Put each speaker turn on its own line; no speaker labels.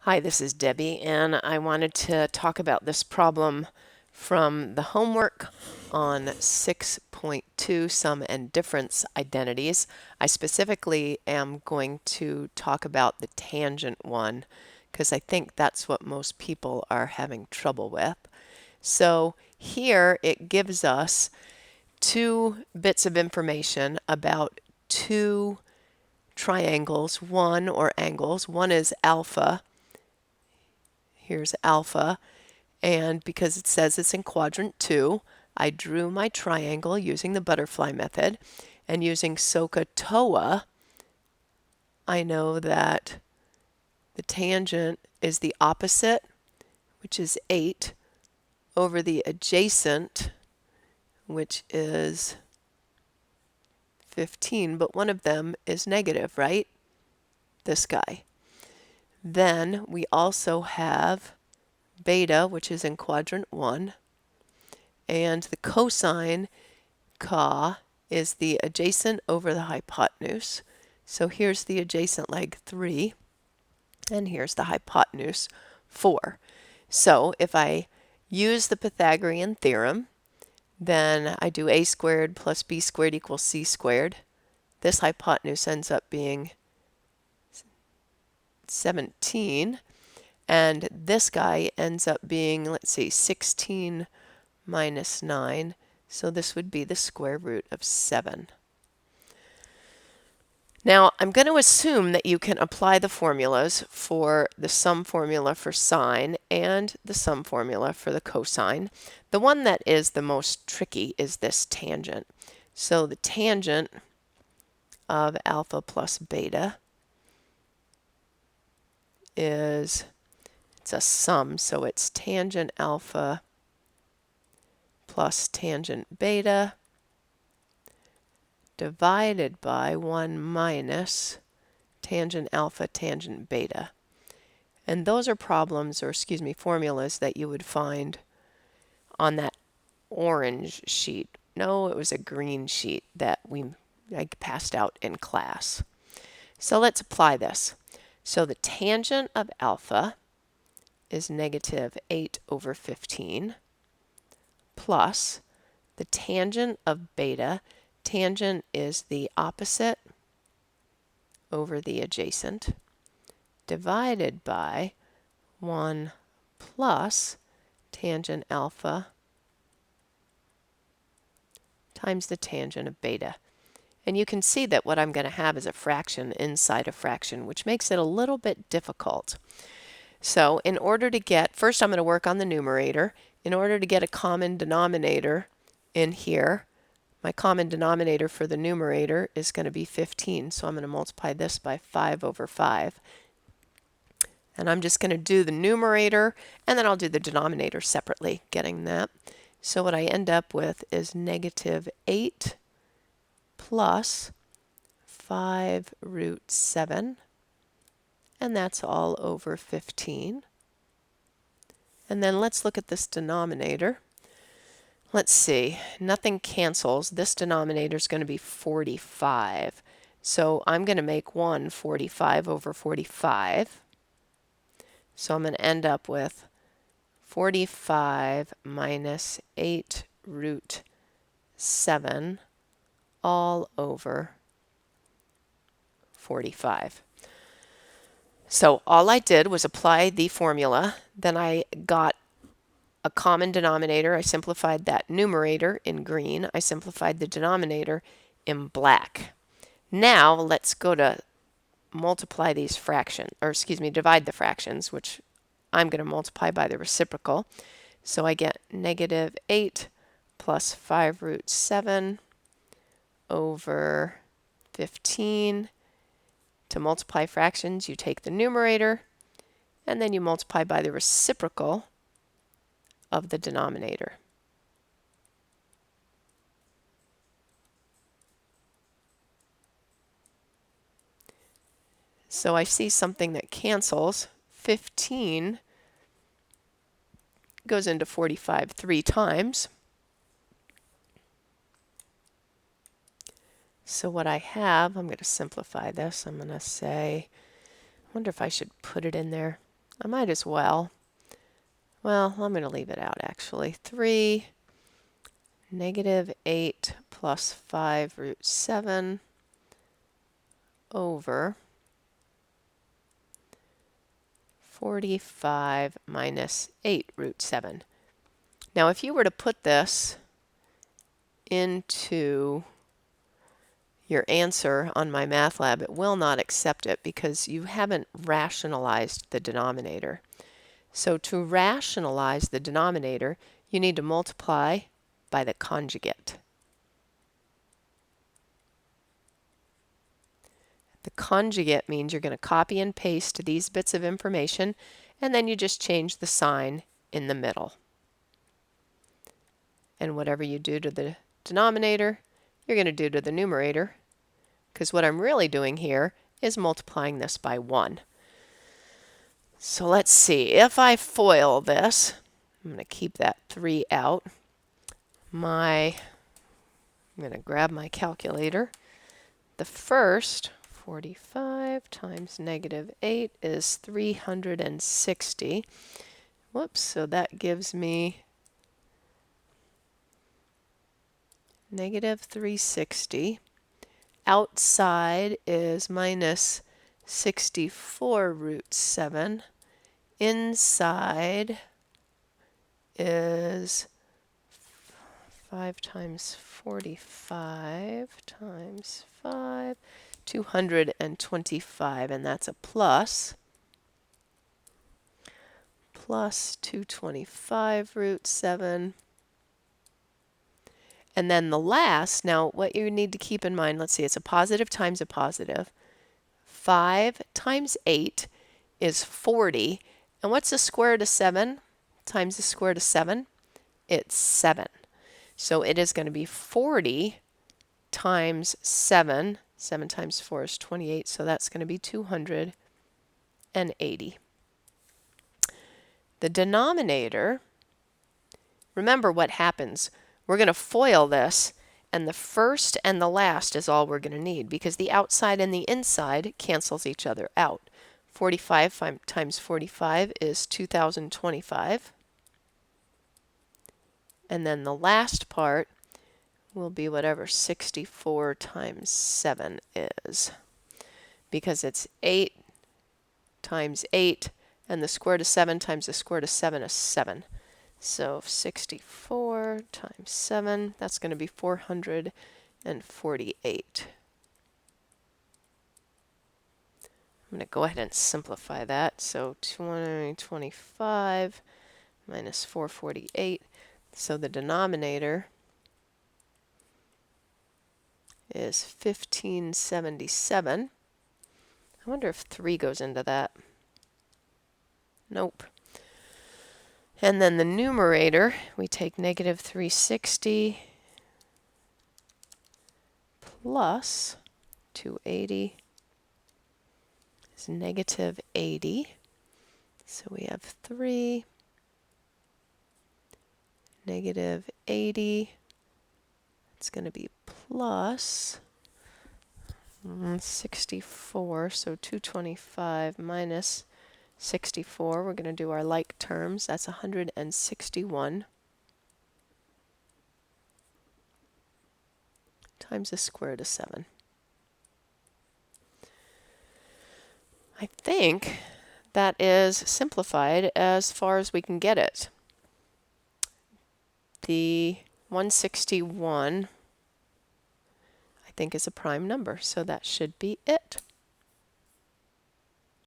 Hi, this is Debbie, and I wanted to talk about this problem from the homework on 6.2, sum and difference identities. I specifically am going to talk about the tangent one because I think that's what most people are having trouble with. So here it gives us two bits of information about two triangles, or angles. One is alpha. Here's alpha, and because it says it's in quadrant 2, I drew my triangle using the butterfly method, and using SOHCAHTOA, I know that the tangent is the opposite, which is 8, over the adjacent, which is 15, but one of them is negative, right? This guy. Then we also have beta, which is in quadrant 1, and the cosine CA is the adjacent over the hypotenuse. So here's the adjacent leg 3, and here's the hypotenuse 4. So if I use the Pythagorean theorem, then I do a squared plus b squared equals c squared. This hypotenuse ends up being 17, and this guy ends up being, let's see, 16 minus 9. So this would be the square root of 7. Now, I'm going to assume that you can apply the formulas for the sum formula for sine and the sum formula for the cosine. The one that is the most tricky is this tangent. So the tangent of alpha plus beta it's a sum, so it's tangent alpha plus tangent beta divided by 1 minus tangent alpha tangent beta. And those are problems, or excuse me, formulas that you would find on that orange sheet. No, it was a green sheet that I passed out in class. So let's apply this. So the tangent of alpha is negative 8 over 15 plus the tangent of beta. Tangent is the opposite over the adjacent divided by 1 plus tangent alpha times the tangent of beta. And you can see that what I'm going to have is a fraction inside a fraction, which makes it a little bit difficult. So in order to get, first I'm going to work on the numerator. In order to get a common denominator in here, my common denominator for the numerator is going to be 15. So I'm going to multiply this by 5 over 5. And I'm just going to do the numerator, and then I'll do the denominator separately, getting that. So what I end up with is negative 8 plus 5 root 7, and that's all over 15. And then let's look at this denominator. Let's see, nothing cancels. This denominator is going to be 45. So I'm going to make 1 45 over 45. So I'm going to end up with 45 minus 8 root 7 all over 45. So all I did was apply the formula. Then I got a common denominator. I simplified that numerator in green. I simplified the denominator in black. Now let's go to multiply these fractions, or excuse me, divide the fractions, which I'm going to multiply by the reciprocal. So I get negative 8 plus 5 root 7 over 15. To multiply fractions, you take the numerator, and then you multiply by the reciprocal of the denominator. So I see something that cancels. 15 goes into 45 3 times. So what I have, I'm going to simplify this. I'm going to say, I wonder if I should put it in there. I might as well. Well, I'm going to leave it out actually. 3 negative 8 plus 5 root 7 over 45 minus 8 root 7. Now if you were to put this into your answer on my math lab, it will not accept it because you haven't rationalized the denominator. So to rationalize the denominator, you need to multiply by the conjugate. The conjugate means you're going to copy and paste these bits of information, and then you just change the sign in the middle. And whatever you do to the denominator, you're going to do to the numerator, because what I'm really doing here is multiplying this by 1. So let's see, if I FOIL this, I'm going to keep that 3 out. I'm going to grab my calculator. The first 45 times negative 8 is 360. Whoops, so that gives me negative 360. Outside is minus 64 root 7. Inside is 5 times 45 times 5, 225, and that's a plus 225 root 7. And then the last, now what you need to keep in mind, let's see, it's a positive times a positive. 5 times 8 is 40. And what's the square root of 7 times the square root of 7? It's 7. So it is going to be 40 times 7. 7 times 4 is 28, so that's going to be 280. The denominator, remember what happens. We're going to FOIL this, and the first and the last is all we're going to need because the outside and the inside cancels each other out. 45 times 45 is 2025. And then the last part will be whatever 64 times 7 is, because it's 8 times 8, and the square root of 7 times the square root of 7 is 7. So 64 times 7, that's going to be 448. I'm going to go ahead and simplify that. So 225 minus 448. So the denominator is 1577. I wonder if 3 goes into that. Nope. And then the numerator, we take negative 360 plus 280 is negative 80. So we have 3 negative 80. It's going to be plus 64. So 225 minus 64. We're going to do our like terms. That's 161 times the square root of 7. I think that is simplified as far as we can get it. The 161, I think, is a prime number, so that should be it.